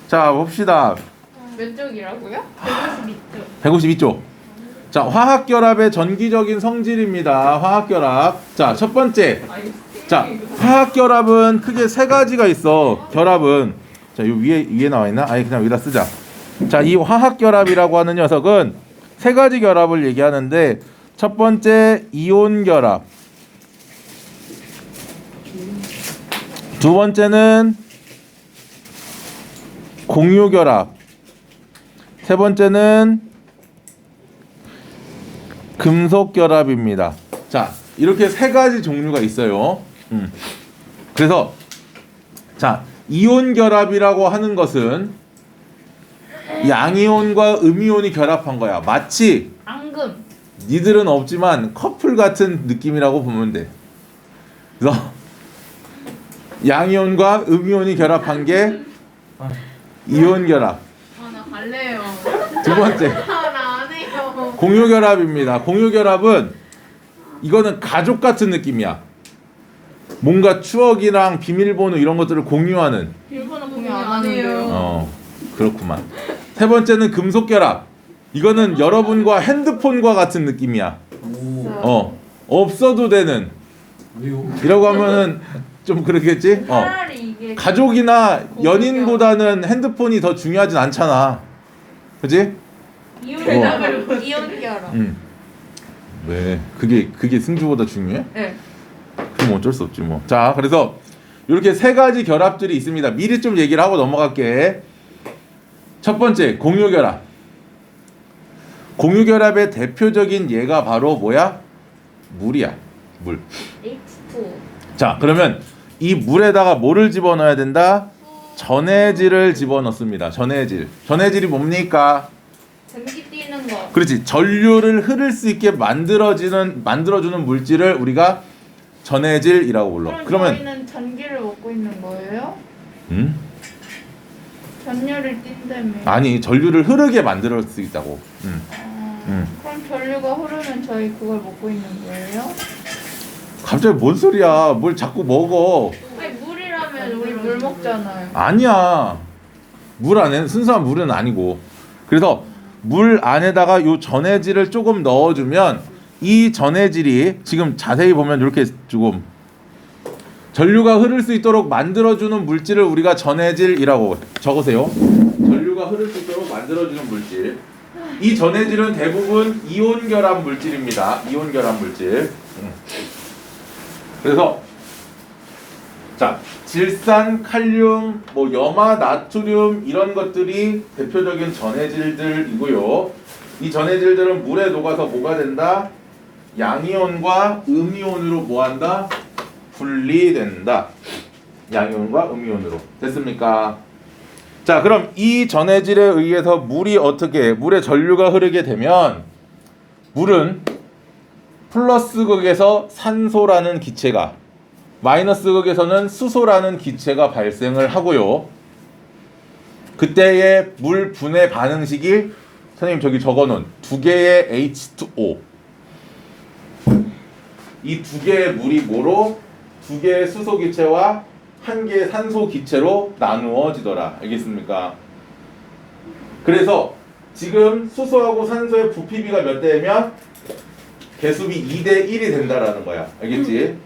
자, 봅시다. 몇 쪽이라고요? 152쪽. 152쪽. 자, 화학결합의 전기적인 성질입니다. 화학결합. 자, 첫 번째. 자, 화학결합은 크게 세 가지가 있어. 결합은. 자, 요 위에 나와 있나? 아니, 그냥 여기다 쓰자. 자, 이 화학결합이라고 하는 녀석은 세 가지 결합을 얘기하는데, 첫 번째, 이온 결합. 두 번째는 공유 결합. 세 번째는 금속 결합입니다. 자, 이렇게 세 가지 종류가 있어요. 그래서 자, 이온 결합이라고 하는 것은 양이온과 음이온이 결합한 거야. 마치 앙금. 니들은 없지만 커플 같은 느낌이라고 보면 돼. 그래서 양이온과 음이온이 결합한 게 이온 결합. 나 갈래요. 두 번째, 나 안 해요. 공유 결합입니다. 공유 결합은 이거는 가족 같은 느낌이야. 뭔가 추억이랑 비밀번호 이런 것들을 공유하는. 비밀번호 공유 안 하는데요. 그렇구만. 세 번째는 금속 결합. 이거는 여러분과 핸드폰과 같은 느낌이야. 없어도 되는. 이라고 하면은 좀 그렇겠지? 차라리 이게 가족이나 연인보다는 핸드폰이 더 중요하진 않잖아. 그지? 이온 결합. 이온 결합. 왜? 그게 승주보다 중요해? 네. 그럼 어쩔 수 없지 뭐. 자, 그래서 이렇게 세 가지 결합들이 있습니다. 미리 좀 얘기를 하고 넘어갈게. 첫 번째, 공유 결합. 공유 결합의 대표적인 예가 바로 뭐야? 물이야. 물. H2. 자, 그러면 이 물에다가 뭐를 집어넣어야 된다? 전해질을 집어넣습니다. 전해질이 뭡니까? 전기 뛰는 거. 그렇지. 전류를 흐를 수 있게 만들어주는 물질을 우리가 전해질이라고 불러. 그러면 저희는 전기를 먹고 있는 거예요? 전류를 띈다며. 아니, 전류를 흐르게 만들 수 있다고. 그럼 전류가 흐르면 저희 그걸 먹고 있는 거예요? 갑자기 뭔 소리야? 뭘 자꾸 먹어? 아니 물이라면 우리 물 먹잖아요. 아니야. 물 안에 순수한 물은 아니고. 그래서 물 안에다가 요 전해질을 조금 넣어주면 이 전해질이 지금 자세히 보면 이렇게 조금 전류가 흐를 수 있도록 만들어주는 물질을 우리가 전해질이라고 적으세요. 전류가 흐를 수 있도록 만들어주는 물질. 이 전해질은 대부분 이온 결합 물질입니다. 이온 결합 물질. 그래서 자, 질산, 칼륨, 뭐 염화, 나트륨 이런 것들이 대표적인 전해질들이고요. 이 전해질들은 물에 녹아서 뭐가 된다? 양이온과 음이온으로 뭐한다? 분리된다. 양이온과 음이온으로. 됐습니까? 자, 그럼 이 전해질에 의해서 물의 전류가 흐르게 되면 물은 플러스 극에서 산소라는 기체가, 마이너스 극에서는 수소라는 기체가 발생을 하고요. 그때의 물 분해 반응식이 선생님 저기 적어놓은 두 개의 H2O, 이 두 개의 물이 뭐로? 두 개의 수소 기체와 한 개의 산소 기체로 나누어지더라. 알겠습니까? 그래서 지금 수소하고 산소의 부피비가 몇 대면 개수비 2대 1이 된다라는 거야. 알겠지?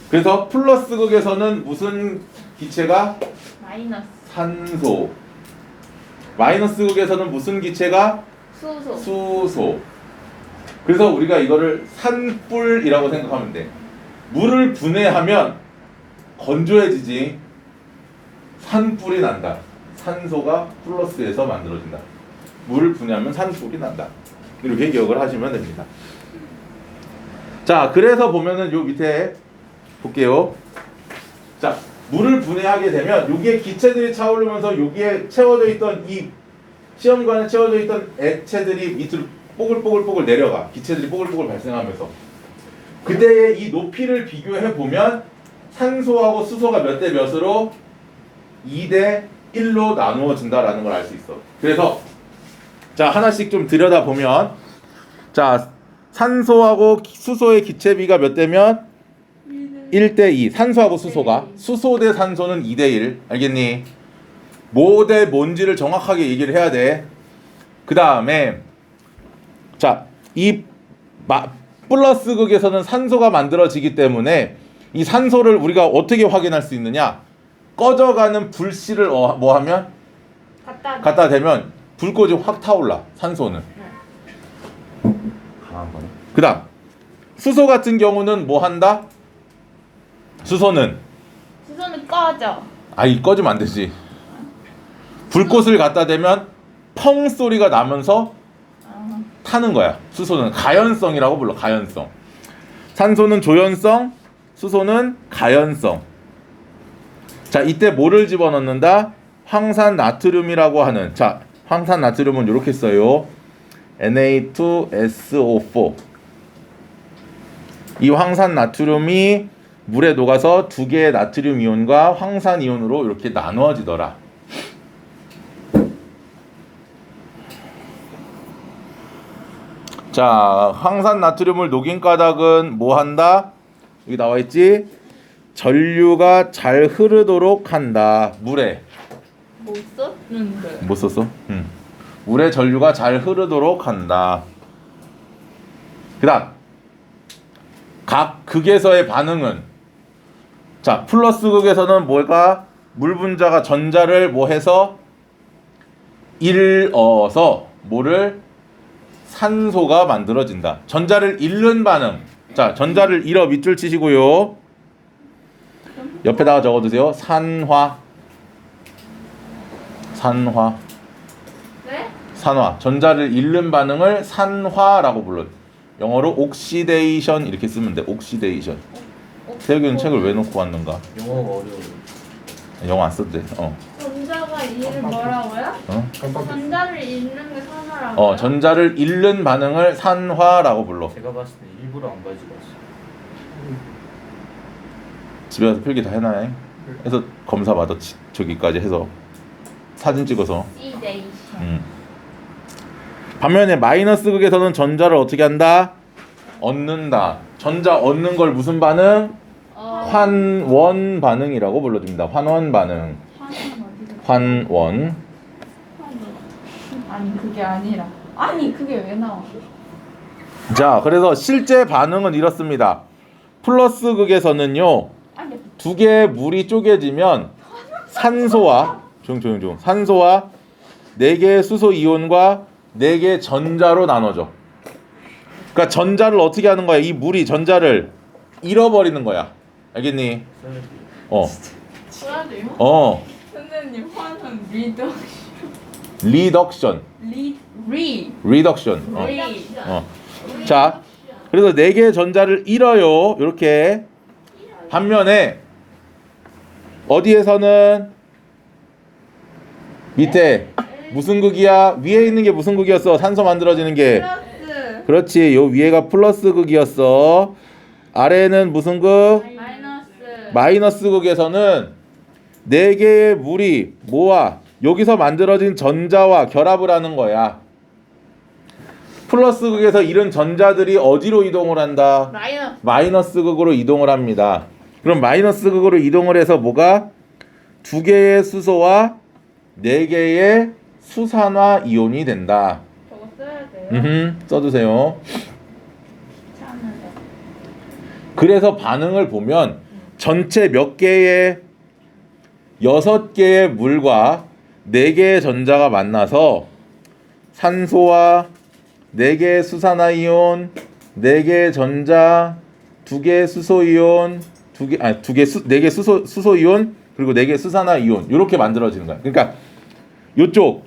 그래서 플러스 극에서는 무슨 기체가? 마이너스. 산소. 마이너스 극에서는 무슨 기체가? 수소. 수소. 그래서 우리가 이거를 산불이라고 생각하면 돼. 물을 분해하면 건조해지지. 산불이 난다. 산소가 플러스에서 만들어진다. 물을 분해하면 산불이 난다. 이렇게 기억을 하시면 됩니다. 자, 그래서 보면은 요 밑에 볼게요. 자, 물을 분해하게 되면 여기에 기체들이 차오르면서 여기에 채워져 있던 이 시험관에 채워져 있던 액체들이 밑으로 뽀글뽀글 내려가. 기체들이 뽀글뽀글 발생하면서 그때의 이 높이를 비교해 보면 산소하고 수소가 몇 대 몇으로 2대 1로 나누어진다라는 걸 알 수 있어. 그래서 자, 하나씩 좀 들여다보면 자, 산소하고 수소의 기체비가 몇 대면 1대 2. 산소하고 수소가. 수소 대 산소는 2대 1. 알겠니? 뭐 대 뭔지를 정확하게 얘기를 해야 돼. 그 다음에 자, 이 플러스 극에서는 산소가 만들어지기 때문에 이 산소를 우리가 어떻게 확인할 수 있느냐? 꺼져가는 불씨를 뭐 하면? 갖다 대면 불꽃이 확 타올라. 산소는. 그 다음 수소 같은 경우는 뭐 한다? 수소는 꺼져. 이 꺼지면 안 되지. 불꽃을 갖다 대면 펑 소리가 나면서 타는 거야. 수소는 가연성이라고 불러. 가연성. 산소는 조연성, 수소는 가연성. 자, 이때 뭐를 집어넣는다? 황산 나트륨이라고 하는. 자, 황산 나트륨은 이렇게 써요. Na2SO4. 이 황산 나트륨이 물에 녹아서 두 개의 나트륨 이온과 황산 이온으로 이렇게 나누어지더라. 자, 황산 나트륨을 녹인 까닭은 뭐 한다? 여기 나와 있지? 전류가 잘 흐르도록 한다. 물에. 못 썼는데. 못 썼어? 물에 전류가 잘 흐르도록 한다. 그다음 각 극에서의 반응은 자, 플러스 극에서는 뭐가 물 분자가 전자를 뭐 해서 잃어서 뭐를 산소가 만들어진다. 전자를 잃는 반응. 자, 전자를 잃어 밑줄 치시고요. 옆에다가 적어두세요. 산화. 네? 산화. 전자를 잃는 반응을 산화라고 불러요. 영어로 옥시데이션 이렇게 쓰면 돼. 옥시데이션. 태혁이는 책을 왜 놓고 왔는가? 영어가 어려워요. 영어 안 써도 돼. 전자가 이를 뭐라고요? 깜빡. 전자를 잃는 게 산화라고요? 전자를 잃는 반응을 산화라고 불러. 제가 봤을 때 일부러 안 가지고 왔어요. 집에 가서 필기 다 해놔. 해서 검사 받아. 저기까지 해서 사진 찍어서. 옥시데이션. 반면에 마이너스 극에서는 전자를 어떻게 한다? 얻는다. 전자 얻는 걸 무슨 반응? 환원 반응이라고 불러줍니다. 환원 반응. 환원. 아니 그게 아니라. 아니 그게 왜 나와? 자, 그래서 실제 반응은 이렇습니다. 플러스 극에서는요, 아니 두 개의 물이 쪼개지면 산소와 산소와 네 개의 수소 이온과 네 개의 전자로 나눠져. 그러니까 전자를 어떻게 하는 거야? 이 물이 전자를 잃어버리는 거야. 알겠니? 뭐라고요? 선생님 화는 리덕션. 리덕션. 리. 자, 그래서 네 개의 전자를 잃어요. 이렇게. 반면에 어디에서는 밑에 무슨 극이야? 위에 있는 게 무슨 극이었어? 산소 만들어지는 게. 플러스. 그렇지. 요 위에가 플러스 극이었어. 아래는 무슨 극? 마이너스 극에서는 네 개의 물이 뭐와 여기서 만들어진 전자와 결합을 하는 거야. 플러스 극에서 이런 전자들이 어디로 이동을 한다? 마이너스 극으로 이동을 합니다. 그럼 마이너스 극으로 이동을 해서 뭐가? 두 개의 수소와 네 개의 수산화 이온이 된다. 저거 써야 돼요? 써두세요. 참는데. 그래서 반응을 보면 전체 몇 개의 6개의 물과 4개의 전자가 만나서 산소와 4개의 수산화이온, 4개의 전자, 2개의 수소이온, 4개 수소이온, 그리고 4개 수산화이온 이렇게 만들어지는 거야. 그러니까 이쪽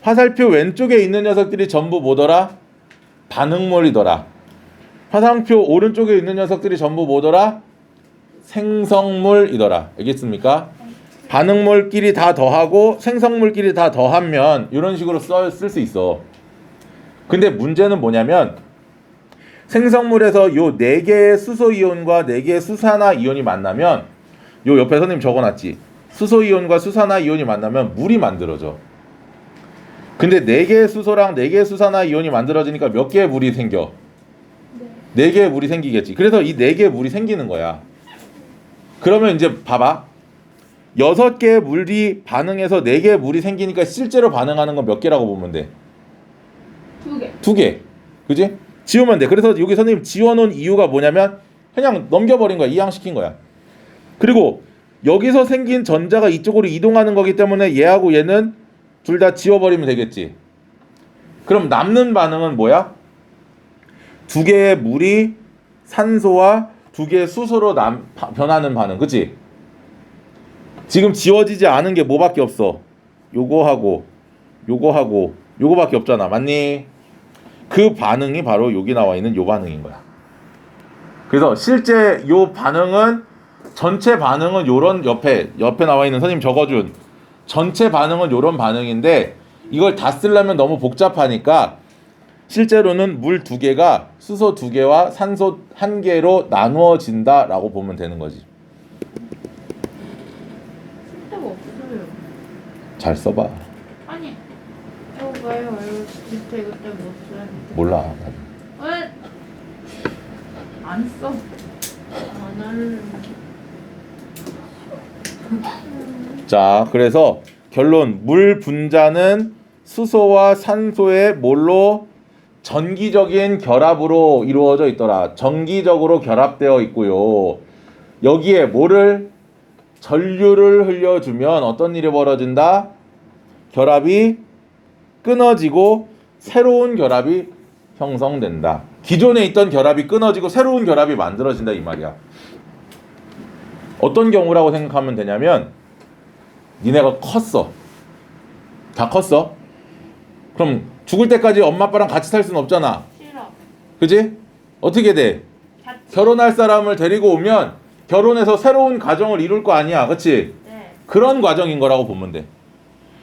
화살표 왼쪽에 있는 녀석들이 전부 뭐더라? 반응물이더라. 화살표 오른쪽에 있는 녀석들이 전부 뭐더라? 생성물이더라. 알겠습니까? 반응물끼리 다 더하고 생성물끼리 다 더하면 이런 식으로 쓸 수 있어. 근데 문제는 뭐냐면 생성물에서 요 4개의 수소이온과 4개의 수산화이온이 만나면 요 옆에 선생님 적어놨지. 수소이온과 수산화이온이 만나면 물이 만들어져. 근데 4개의 수소랑 4개의 수산화이온이 만들어지니까 몇 개의 물이 생겨? 4개의 물이 생기겠지. 그래서 이 4개의 물이 생기는 거야. 그러면 이제 봐봐. 6개의 물이 반응해서 4개의 물이 생기니까 실제로 반응하는 건 몇 개라고 보면 돼? 2개. 2개. 그지? 지우면 돼. 그래서 여기 선생님 지워놓은 이유가 뭐냐면 그냥 넘겨버린 거야. 이항시킨 거야. 그리고 여기서 생긴 전자가 이쪽으로 이동하는 거기 때문에 얘하고 얘는 둘 다 지워버리면 되겠지. 그럼 남는 반응은 뭐야? 2개의 물이 산소와 2개의 수소로 변하는 반응. 그치? 지금 지워지지 않은 게 뭐밖에 없어? 요거하고 요거하고 요거밖에 없잖아. 맞니? 그 반응이 바로 여기 나와 있는 요 반응인 거야. 그래서 실제 요 반응은 전체 반응은 요런 옆에 나와 있는 선생님 적어준 전체 반응은 요런 반응인데 이걸 다 쓰려면 너무 복잡하니까 실제로는 물 2개가 수소 2개와 산소 1개로 나누어진다라고 보면 되는 거지. 쓸 데가 없어요. 잘 써봐. 아니, 이거 봐요. 이거 밑에 이거 때문에 못 써요. 몰라. 왜? 안 써. 안 할래. 자, 그래서 결론 물 분자는 수소와 산소의 뭘로 전기적인 결합으로 이루어져 있더라. 정기적으로 결합되어 있고요. 여기에 뭐를 전류를 흘려주면 어떤 일이 벌어진다? 결합이 끊어지고 새로운 결합이 형성된다. 기존에 있던 결합이 끊어지고 새로운 결합이 만들어진다 이 말이야. 어떤 경우라고 생각하면 되냐면 니네가 컸어. 다 컸어. 그럼 죽을 때까지 엄마 아빠랑 같이 살 수는 없잖아. 싫어. 그지? 어떻게 돼? 같이. 결혼할 사람을 데리고 오면 결혼해서 새로운 가정을 이룰 거 아니야. 그치? 네. 그런 과정인 거라고 보면 돼.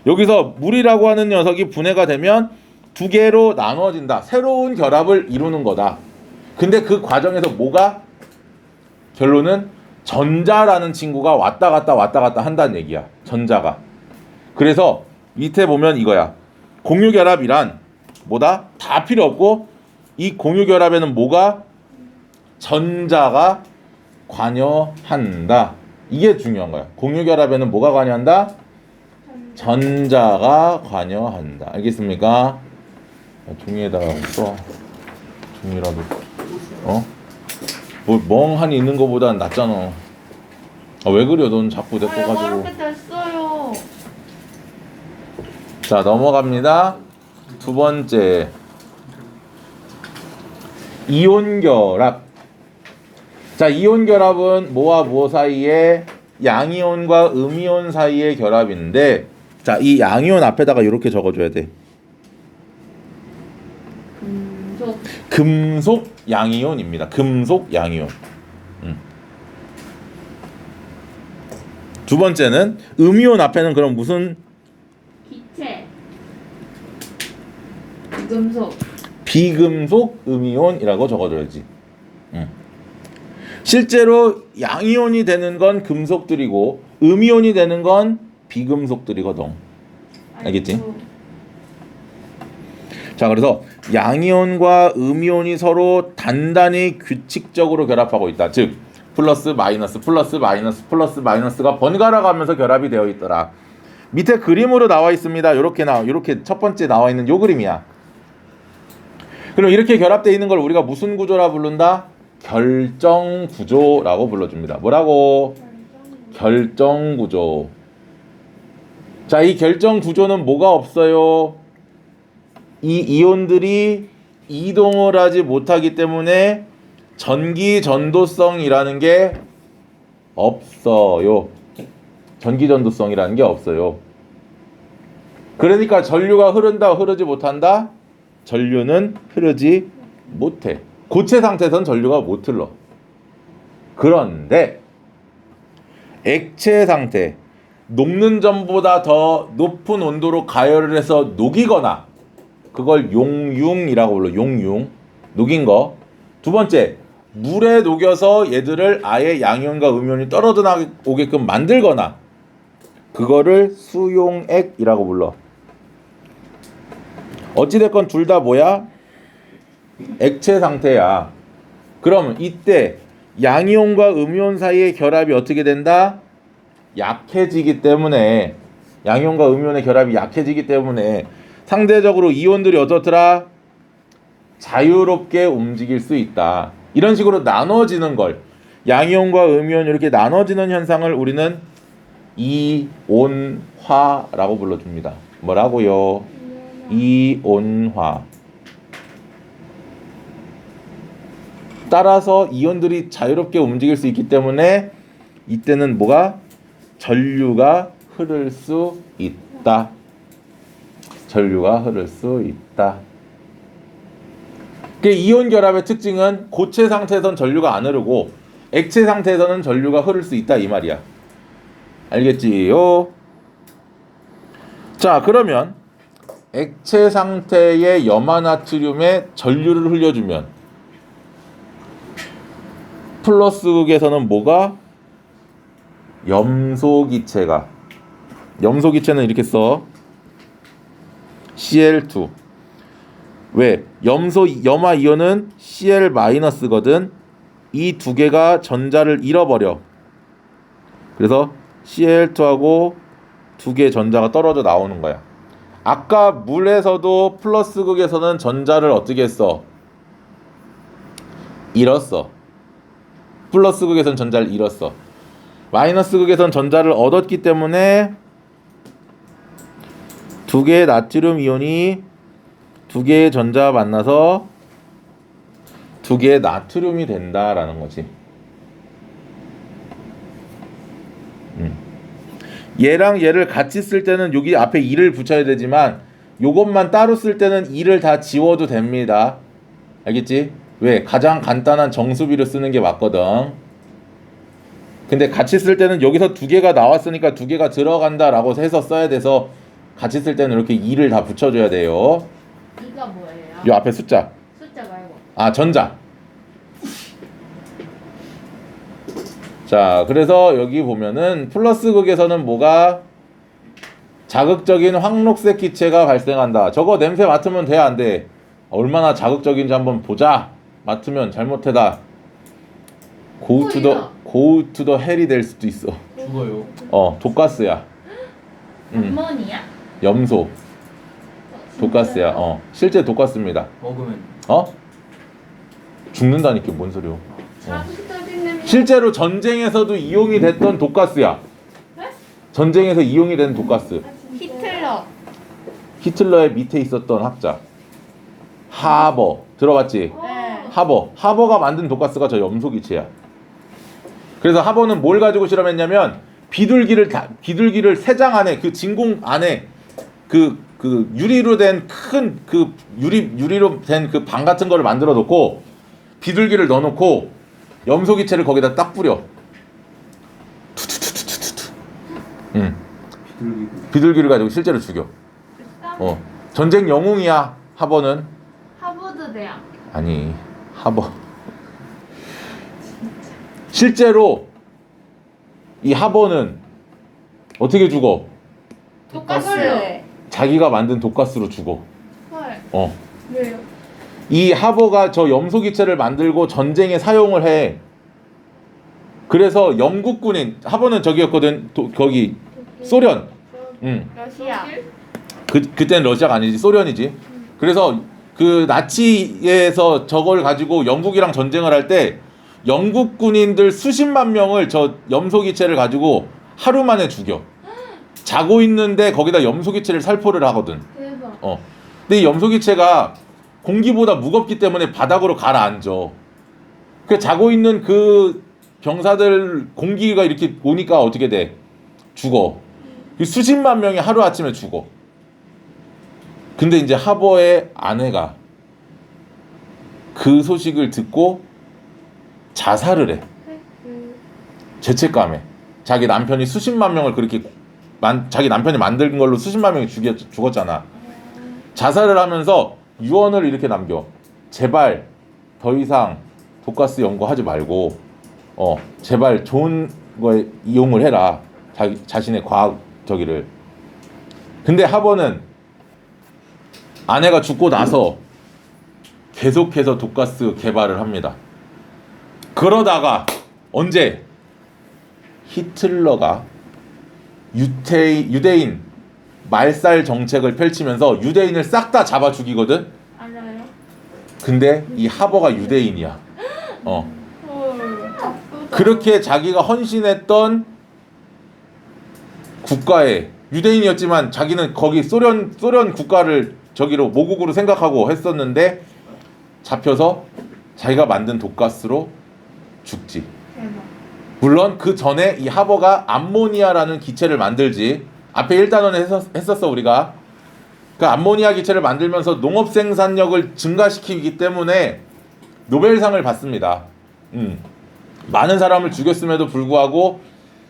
여기서 물이라고 하는 녀석이 분해가 되면 2개로 나눠진다. 새로운 결합을 이루는 거다. 근데 그 과정에서 뭐가? 결론은 전자라는 친구가 왔다 갔다 한다는 얘기야. 전자가. 그래서 밑에 보면 이거야. 공유결합이란 뭐다? 다 필요 없고 이 공유결합에는 뭐가? 전자가 관여한다. 이게 중요한 거야. 공유결합에는 뭐가 관여한다? 전자가 관여한다. 알겠습니까? 종이에다가 써. 종이라도. 뭐 멍하니 있는 거보단 낫잖아. 왜 그려? 넌 자꾸 내 거 이거 가지고. 이렇게 됐어요. 자, 넘어갑니다. 2번째. 이온결합. 자, 이온결합은 뭐와 뭐 사이에? 양이온과 음이온 사이의 결합인데, 자, 이 양이온 앞에다가 이렇게 적어줘야 돼. 금속 양이온입니다. 금속 양이온. 두 번째는 음이온 앞에는 그럼 무슨? 기체. 비금속. 비금속 음이온이라고 적어줘야지. 실제로 양이온이 되는 건 금속들이고 음이온이 되는 건 비금속들이거든. 알겠지? 아이고. 자, 그래서 양이온과 음이온이 서로 단단히 규칙적으로 결합하고 있다. 즉 플러스 마이너스 플러스 마이너스 플러스 마이너스가 번갈아 가면서 결합이 되어 있더라. 밑에 그림으로 나와 있습니다. 이렇게 첫 번째 나와 있는 요 그림이야. 그럼 이렇게 결합되어 있는 걸 우리가 무슨 구조라 부른다? 결정 구조라고 불러줍니다. 뭐라고? 결정 구조. 자, 이 결정 구조는 뭐가 없어요? 이 이온들이 이동을 하지 못하기 때문에 전기 전도성이라는 게 없어요. 전기 전도성이라는 게 없어요. 그러니까 전류가 흐른다, 흐르지 못한다? 전류는 흐르지 못해. 고체 상태에서는 전류가 못 흘러. 그런데 액체 상태, 녹는 점보다 더 높은 온도로 가열을 해서 녹이거나, 그걸 용융이라고 불러. 용융. 녹인 거. 두 번째, 물에 녹여서 얘들을 아예 양이온과 음이온이 떨어져 나오게끔 만들거나, 그거를 수용액이라고 불러. 어찌됐건 둘 다 뭐야? 액체 상태야. 그럼 이때 양이온과 음이온 사이의 결합이 어떻게 된다? 약해지기 때문에 양이온과 음이온의 결합이 약해지기 때문에 상대적으로 이온들이 어떻더라? 자유롭게 움직일 수 있다. 이런 식으로 나눠지는 걸 양이온과 음이온 이렇게 나눠지는 현상을 우리는 이온화라고 불러줍니다. 뭐라고요? 이온화. 따라서 이온들이 자유롭게 움직일 수 있기 때문에 이때는 뭐가? 전류가 흐를 수 있다. 전류가 흐를 수 있다. 이온 결합의 특징은 고체 상태에선 전류가 안 흐르고 액체 상태에서는 전류가 흐를 수 있다 이 말이야. 알겠지요? 자, 그러면 액체 상태의 염화나트륨에 전류를 흘려주면 플러스 극에서는 뭐가? 염소기체가. 염소기체는 이렇게 써. Cl2. 왜? 염화 이온은 Cl-거든. 이 두 개가 전자를 잃어버려. 그래서 Cl2하고 두 개의 전자가 떨어져 나오는 거야. 아까 물에서도 플러스 극에서는 전자를 어떻게 했어? 잃었어. 플러스 극에서는 전자를 잃었어. 마이너스 극에서는 전자를 얻었기 때문에 두 개의 나트륨 이온이 두 개의 전자가 만나서 두 개의 나트륨이 된다라는 거지. 얘랑 얘를 같이 쓸 때는 여기 앞에 2를 붙여야 되지만 요것만 따로 쓸 때는 2를 다 지워도 됩니다. 알겠지? 왜? 가장 간단한 정수비로 쓰는 게 맞거든. 근데 같이 쓸 때는 여기서 두 개가 나왔으니까 두 개가 들어간다라고 해서 써야 돼서 같이 쓸 때는 이렇게 2를 다 붙여줘야 돼요. 이가 뭐예요? 요 앞에 숫자. 숫자 말고. 아, 전자. 자, 그래서 여기 보면은 플러스 극에서는 뭐가? 자극적인 황록색 기체가 발생한다. 저거 냄새 맡으면 돼, 안 돼? 얼마나 자극적인지 한번 보자. 맡으면 잘못해다 go to the hell이 될 수도 있어. 죽어요. 독가스야. 암모니아? 염소. 독가스야. 실제 독가스입니다. 먹으면 죽는다니까 뭔 소리요? 자극적인 냄새. 실제로 전쟁에서도 이용이 됐던 독가스야. 네? 전쟁에서 이용이 된 독가스. 히틀러. 히틀러의 밑에 있었던 학자 하버 들어봤지? 네. 하버가 만든 독가스가 저 염소기체야. 그래서 하버는 뭘 가지고 실험했냐면 비둘기를 세 장 안에 그 진공 안에 그 유리로 된 큰 그 유리로 된 그 방 같은 거를 만들어 놓고 비둘기를 넣어 놓고 염소기체를 거기다 딱 뿌려. 투투투투투투. 비둘기를 가지고 실제로 죽여. 전쟁 영웅이야. 하버는. 하버드 대학. 아니, 하버. 실제로 이 하버는 어떻게 죽어? 독가스요. 자기가 만든 독가스로 죽어. 헐. 왜요? 이 하버가 저 염소기체를 만들고 전쟁에 사용을 해. 그래서 영국 군인 하버는 저기였거든. 거기 소련. 러시아. 그때는 러시아가 아니지 소련이지. 그래서 그 나치에서 저걸 가지고 영국이랑 전쟁을 할 때 영국 군인들 수십만 명을 저 염소기체를 가지고 하루 만에 죽여. 자고 있는데 거기다 염소기체를 살포를 하거든. 대박. 근데 이 염소기체가 공기보다 무겁기 때문에 바닥으로 가라앉아. 그 자고 있는 그 병사들 공기가 이렇게 오니까 어떻게 돼? 죽어. 수십만 명이 하루아침에 죽어. 근데 이제 하버의 아내가 그 소식을 듣고 자살을 해. 죄책감에. 자기 남편이 수십만 명을 그렇게 자기 남편이 만든 걸로 수십만 명이 죽었잖아. 자살을 하면서 유언을 이렇게 남겨. 제발 더 이상 독가스 연구하지 말고 제발 좋은 거에 이용을 해라. 자신의 과학 저기를. 근데 하버는 아내가 죽고 나서 계속해서 독가스 개발을 합니다. 그러다가 언제 히틀러가 유대인 말살 정책을 펼치면서 유대인을 싹 다 잡아 죽이거든. 알아요? 근데 이 하버가 유대인이야. 헐. 나쁘다. 그렇게 자기가 헌신했던 국가에 유대인이었지만 자기는 거기 소련 국가를 저기로 모국으로 생각하고 했었는데 잡혀서 자기가 만든 독가스로 죽지. 대박. 물론 그 전에 이 하버가 암모니아라는 기체를 만들지. 앞에 1단원에 했었어 우리가. 그 암모니아 기체를 만들면서 농업 생산력을 증가시키기 때문에 노벨상을 받습니다. 많은 사람을 죽였음에도 불구하고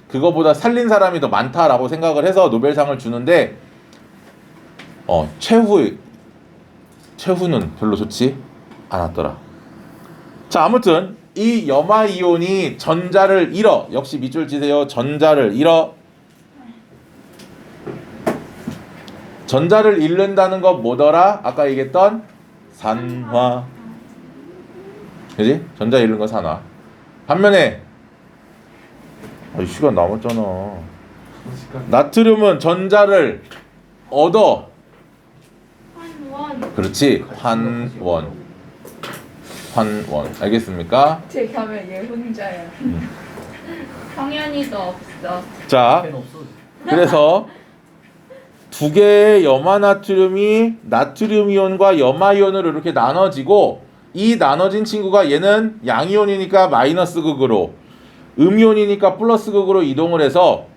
그거보다 살린 사람이 더 많다라고 생각을 해서 노벨상을 주는데 최후는 별로 좋지 않았더라. 자, 아무튼 이 염화이온이 전자를 잃어. 역시 밑줄 치세요. 전자를 잃어. 전자를 잃는다는 건 뭐더라? 아까 얘기했던 산화. 그지? 전자 잃는 건 산화. 반면에 시간 남았잖아. 나트륨은 전자를 얻어. 환원. 그렇지. 환원. 알겠습니까? 제 가면 얘 혼자야. 성현이도 없어. 자, 펜 없어. 그래서 두 개의 염화나트륨이 나트륨이온과 염화이온으로 이렇게 나눠지고 이 나눠진 친구가 얘는 양이온이니까 마이너스 극으로 음이온이니까 플러스 극으로 이동을 해서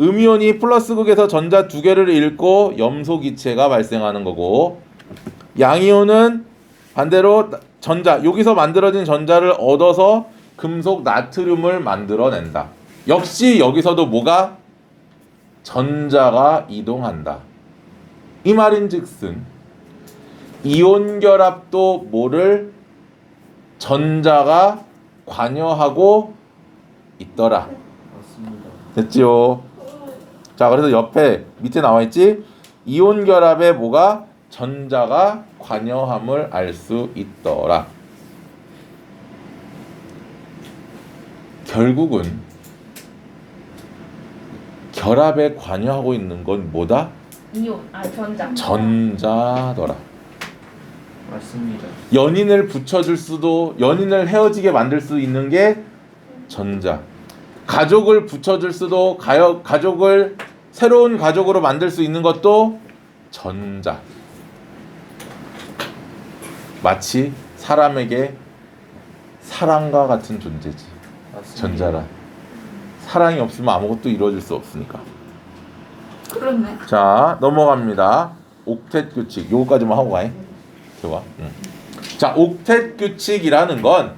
음이온이 플러스 극에서 전자 두 개를 잃고 염소 기체가 발생하는 거고 양이온은 반대로 전자 여기서 만들어진 전자를 얻어서 금속 나트륨을 만들어낸다. 역시 여기서도 뭐가 전자가 이동한다. 이 말인즉슨 이온 결합도 뭐를 전자가 관여하고 있더라. 맞습니다. 됐지요? 자, 그래서 옆에 밑에 나와 있지? 이온 결합에 뭐가 전자가 관여함을 알 수 있더라. 결국은 결합에 관여하고 있는 건 뭐다? 이온. 전자. 전자더라. 맞습니다. 연인을 붙여줄 수도 연인을 헤어지게 만들 수 있는 게 전자. 가족을 붙여줄 수도 가족을 새로운 가족으로 만들 수 있는 것도 전자. 마치 사람에게 사랑과 같은 존재지. 맞습니다. 전자라. 사랑이 없으면 아무것도 이루어질 수 없으니까. 그렇네. 자, 넘어갑니다. 옥텟 규칙. 요거까지만 하고 가요. 좋아. 자, 옥텟 규칙이라는 건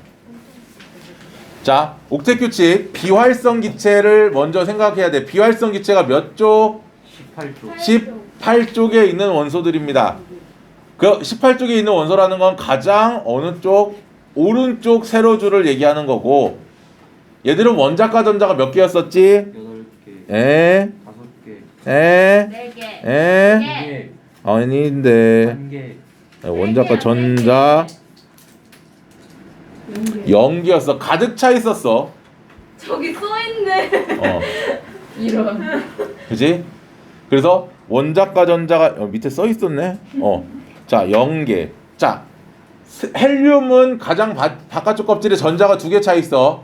자, 옥텟 규칙 비활성 기체를 먼저 생각해야 돼. 비활성 기체가 몇 쪽? 18조. 18쪽에 있는 원소들입니다. 그 18쪽에 있는 원소라는 건 가장 어느 쪽? 오른쪽 세로줄을 얘기하는 거고 얘들은 원자과 전자가 몇 개였었지? 8개. 5개. 4개. 2개. 아닌데 1개. 원자과 전자 0개였어. 가득 차 있었어. 저기 써있네. 이런. 그지? 그래서 원자과 전자가 밑에 써 있었네. 자, 0개. 자, 헬륨은 가장 바깥쪽 껍질에 전자가 2개 차 있어.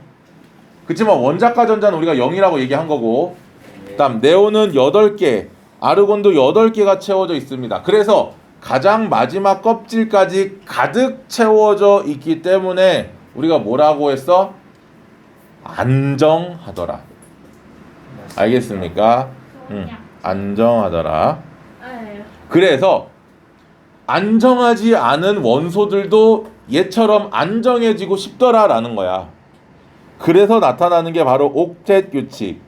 그렇지만 원자과 전자는 우리가 0이라고 얘기한 거고. 그다음 네온은 8개, 아르곤도 8개가 채워져 있습니다. 그래서 가장 마지막 껍질까지 가득 채워져 있기 때문에 우리가 뭐라고 했어? 안정하더라. 알겠습니까? 안정하더라. 그래서 안정하지 않은 원소들도 얘처럼 안정해지고 싶더라라는 거야. 그래서 나타나는 게 바로 옥텟 규칙.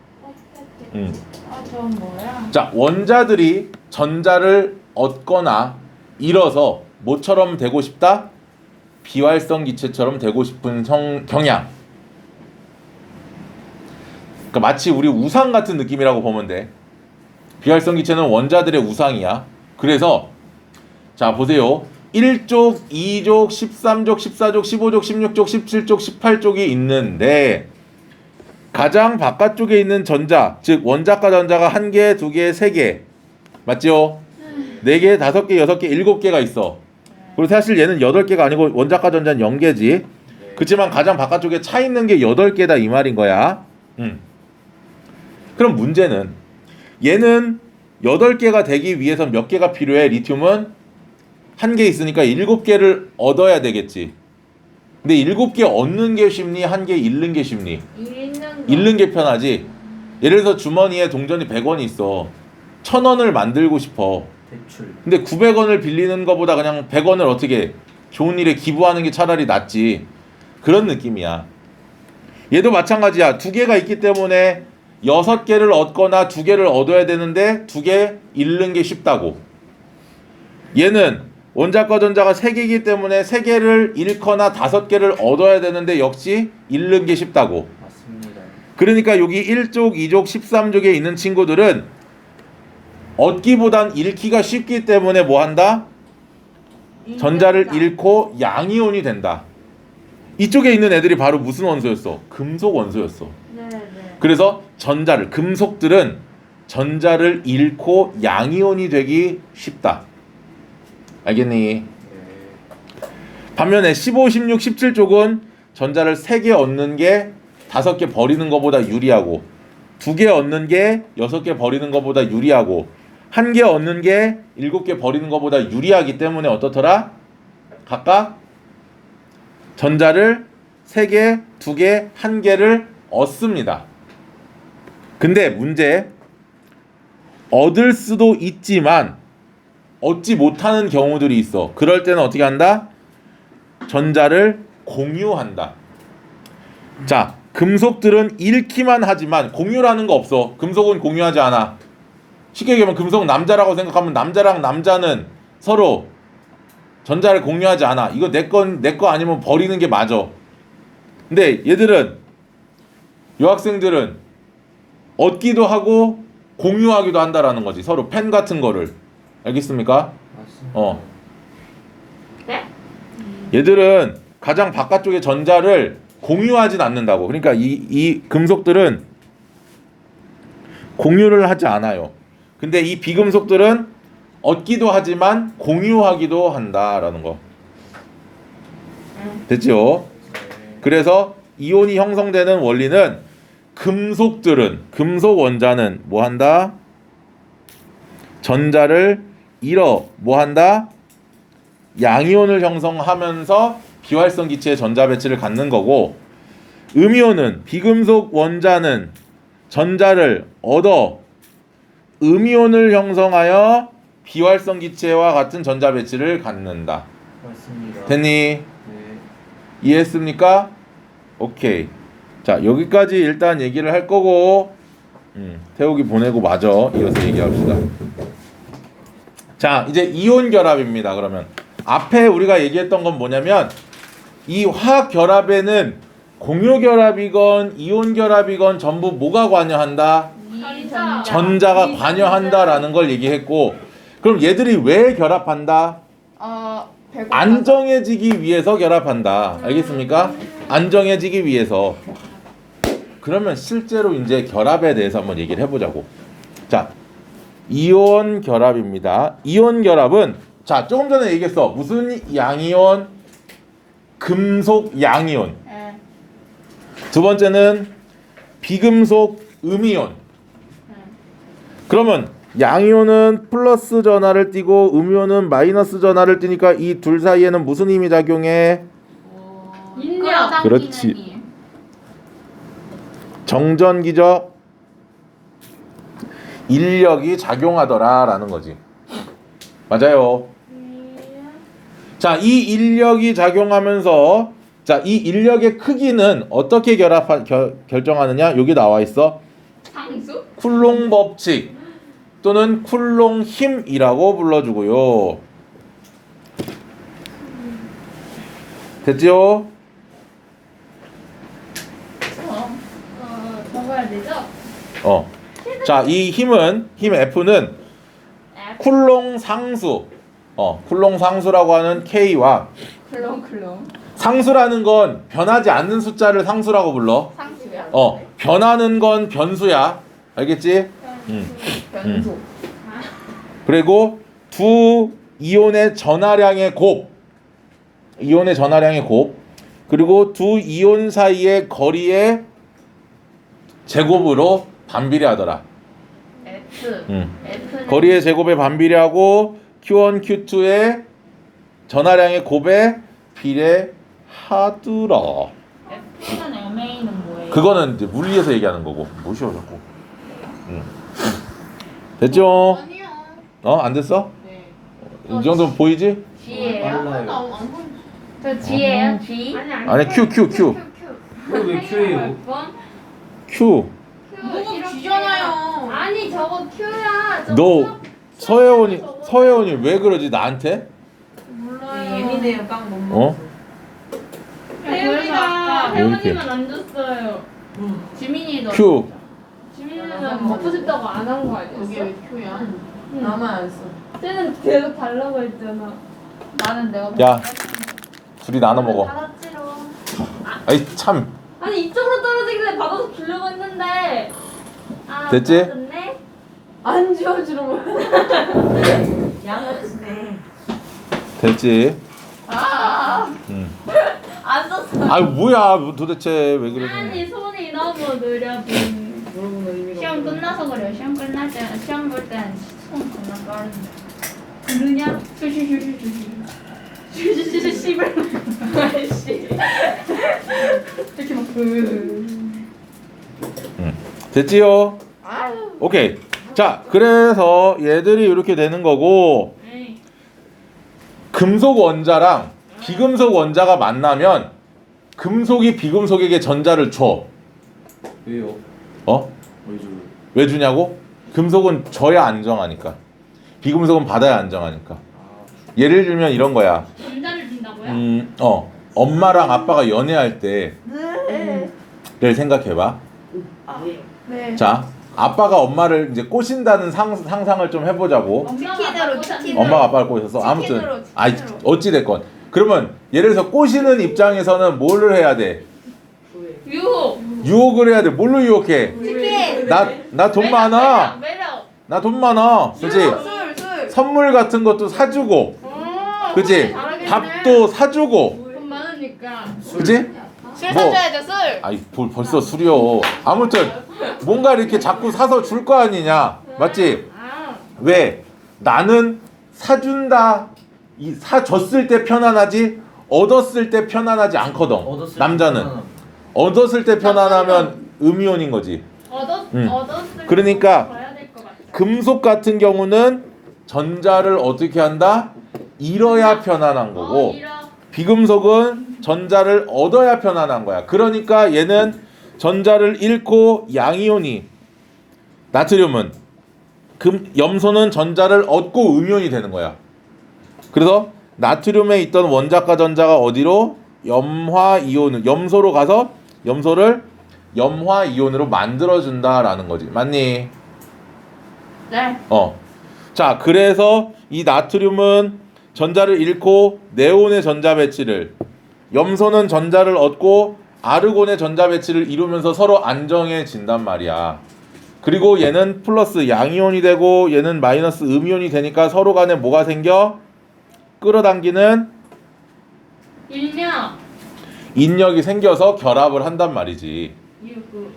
저건 뭐야? 자, 원자들이 전자를 얻거나 잃어서 뭐처럼 되고 싶다? 비활성 기체처럼 되고 싶은 경향. 그러니까 마치 우리 우상 같은 느낌이라고 보면 돼. 비활성 기체는 원자들의 우상이야. 그래서 자, 보세요. 1족, 2족, 13족, 14족, 15족, 16족, 17족, 18족이 있는데 가장 바깥쪽에 있는 전자, 즉 원자과 전자가 1개, 2개, 3개. 맞죠? 4개, 5개, 6개, 7개가 있어. 그리고 사실 얘는 8개가 아니고 원자과 전자는 0개지. 그렇지만 가장 바깥쪽에 차 있는 게 8개다 이 말인 거야. 그럼 문제는 얘는 8개가 되기 위해서 몇 개가 필요해? 리튬은 1개 있으니까 7개를 얻어야 되겠지. 근데 7개 얻는 게 쉽니? 1개 잃는 게 쉽니? 잃는 게 편하지. 예를 들어서 주머니에 동전이 100원이 있어. 1000원을 만들고 싶어. 대출. 근데 900원을 빌리는 것보다 그냥 100원을 어떻게 좋은 일에 기부하는 게 차라리 낫지. 그런 느낌이야. 얘도 마찬가지야. 2개가 있기 때문에 6개를 얻거나 2개를 얻어야 되는데 2개 잃는 게 쉽다고. 얘는 원자과 전자가 3개이기 때문에 3개를 잃거나 5개를 얻어야 되는데 역시 잃는 게 쉽다고. 맞습니다. 그러니까 여기 1족, 2족, 13족에 있는 친구들은 얻기보단 잃기가 쉽기 때문에 뭐 한다? 전자를 잃고 양이온이 된다. 이쪽에 있는 애들이 바로 무슨 원소였어? 금속 원소였어. 그래서 금속들은 전자를 잃고 양이온이 되기 쉽다. 알겠니? 네. 반면에 15, 16, 17쪽은 전자를 3개 얻는 게 5개 버리는 것보다 유리하고 2개 얻는 게 6개 버리는 것보다 유리하고 1개 얻는 게 7개 버리는 것보다 유리하기 때문에 어떻더라? 각각 전자를 3개, 2개, 1개를 얻습니다. 근데 문제, 얻을 수도 있지만 얻지 못하는 경우들이 있어. 그럴 때는 어떻게 한다? 전자를 공유한다. 자, 금속들은 잃기만 하지만 공유라는 거 없어. 금속은 공유하지 않아. 쉽게 얘기하면 금속 남자라고 생각하면 남자랑 남자는 서로 전자를 공유하지 않아. 이거 내 거 아니면 버리는 게 맞아. 근데 얘들은, 여학생들은 얻기도 하고 공유하기도 한다라는 거지. 서로 펜 같은 거를. 알겠습니까? 맞습니다. 네? 얘들은 가장 바깥쪽에 전자를 공유하진 않는다고. 그러니까 이 금속들은 공유를 하지 않아요. 근데 이 비금속들은 얻기도 하지만 공유하기도 한다라는 거. 됐죠? 그래서 이온이 형성되는 원리는 금속 원자는 뭐 한다? 전자를 잃어 뭐 한다? 양이온을 형성하면서 비활성 기체의 전자 배치를 갖는 거고, 음이온은 비금속 원자는 전자를 얻어 음이온을 형성하여 비활성 기체와 같은 전자 배치를 갖는다. 맞습니다. 됐니? 네. 이해했습니까? 오케이. 자, 여기까지 일단 얘기를 할 거고, 태욱이 보내고 마저 이어서 얘기합시다. 자, 이제 이온 결합입니다. 그러면 앞에 우리가 얘기했던 건 뭐냐면, 이 화학 결합에는 공유 결합이건 이온 결합이건 전부 뭐가 관여한다? 전자가 관여한다라는 걸 얘기했고, 그럼 얘들이 왜 결합한다? 안정해지기 위해서 결합한다. 알겠습니까? 안정해지기 위해서. 그러면 실제로 이제 결합에 대해서 한번 얘기를 해보자고. 자, 이온 결합입니다. 이온 결합은, 자, 조금 전에 얘기했어. 무슨 양이온? 금속 양이온. 두 번째는 비금속 음이온. 그러면 양이온은 플러스 전하를 띠고 음이온은 마이너스 전하를 띠니까 이 둘 사이에는 무슨 힘이 작용해? 인력. 그렇지. 정전기적 인력이 작용하더라라는 거지. 맞아요. 자, 이 인력이 작용하면서, 자, 이 인력의 크기는 어떻게 결정하느냐? 여기 나와 있어. 상수? 쿨롱 법칙 또는 쿨롱 힘이라고 불러주고요. 됐죠? 적어야 되죠? 자, 이 힘 F는 쿨롱 상수, 쿨롱 상수라고 하는 K와, 클롱. 상수라는 건 변하지 않는 숫자를 상수라고 불러. 상수야? 변하는 건 변수야. 알겠지? 변수. 그리고 두 이온의 전하량의 곱. 이온의 전하량의 곱. 그리고 두 이온 사이의 거리의 제곱으로 반비례하더라. F. F는 거리의 제곱에 반비례하고 Q1, Q2의 전하량의 곱에 비례하더라. F는 MA는 뭐예요? 그거는 이제 물리에서 얘기하는 거고. 뭐시오 자꾸. 됐죠? 아니요. 안 됐어? 네. 이 정도면 보이지? G예요? 빨라요. 저 G예요? G? 아니 Q. 이거 왜 Q예요? Q. 뭐가 G잖아요. 아니 저거 Q야. 너 서혜원이 왜 그러지 나한테? 몰라요. 예민해요. 빵 못 먹어. 어? 혜원이가 왜 이렇게? 혜원이만 안 줬어요. 지민이도. Q. 지민이는 먹고 싶다고 안 한 거 아니었어? 이게 왜 Q야? 나만 안 써. 쟤는 계속 달라고 했잖아. 나는 내가 야. 둘이 나눠 먹어. 받았지롱. 아이 참. 아니 이쪽으로 떨어지길래 받아서 주려고 했는데. 아, 됐지? 받았네? 안 지워주는 양아치네. 됐지? 아, 안 썼어. 아 뭐야 도대체 왜 그러지? 아니 손이 너무 느려진. 모르는 의미가 시험 없네. 끝나서 그래요. 시험 끝날 때 시험 볼 땐 손 겁나 빠른데. 그러냐? 슈슈슈슈슈 씨발. 아이씨. 이렇게 막 됐지요? 오케이. 자 그래서 얘들이 이렇게 되는 거고 에이. 금속 원자랑 비금속 원자가 만나면 금속이 비금속에게 전자를 줘. 왜요? 왜 줘요? 왜 주냐고? 금속은 줘야 안정하니까. 비금속은 받아야 안정하니까. 예를 들면 이런 거야. 전자를 준다고요? 엄마랑 아빠가 연애할 때를 생각해봐. 네. 자, 아빠가 엄마를 이제 꼬신다는 상상을 좀 해보자고. 엄마가 아빠를 꼬셨어. 아무튼, 어찌 됐건. 그러면 예를 들어서 꼬시는 입장에서는 뭘 해야 돼? 유혹. 유혹을 해야 돼. 뭘로 유혹해? 치킨. 나 돈 많아. 매력. 나 돈 많아. 그치? 술. 선물 같은 것도 사주고. 그치? 잘하겠네. 밥도 사주고. 돈 많으니까. 그치? 술 뭐. 사줘야죠 술. 아이 벌써 술이요. 아무튼 뭔가 이렇게 자꾸 사서 줄 거 아니냐. 맞지? 아. 왜? 나는 사준다. 사줬을 때 편안하지 얻었을 때 편안하지 않거든. 남자는 얻었을 때 편안하면 음이온인 거지. 얻었을 그러니까 봐야 될 것 같아. 금속 같은 경우는 전자를 어떻게 한다? 잃어야 편안한 거고 비금속은 전자를 얻어야 편안한 거야. 그러니까 얘는 전자를 잃고 양이온이 나트륨은 염소는 전자를 얻고 음이온이 되는 거야. 그래서 나트륨에 있던 원자가 전자가 어디로? 염화이온을 염소로 가서 염소를 염화이온으로 만들어준다라는 거지. 맞니? 네. 자, 그래서 이 나트륨은 전자를 잃고 네온의 전자 배치를, 염소는 전자를 얻고 아르곤의 전자 배치를 이루면서 서로 안정해진단 말이야. 그리고 얘는 플러스 양이온이 되고 얘는 마이너스 음이온이 되니까 서로 간에 뭐가 생겨? 끌어당기는 인력이 생겨서 결합을 한단 말이지.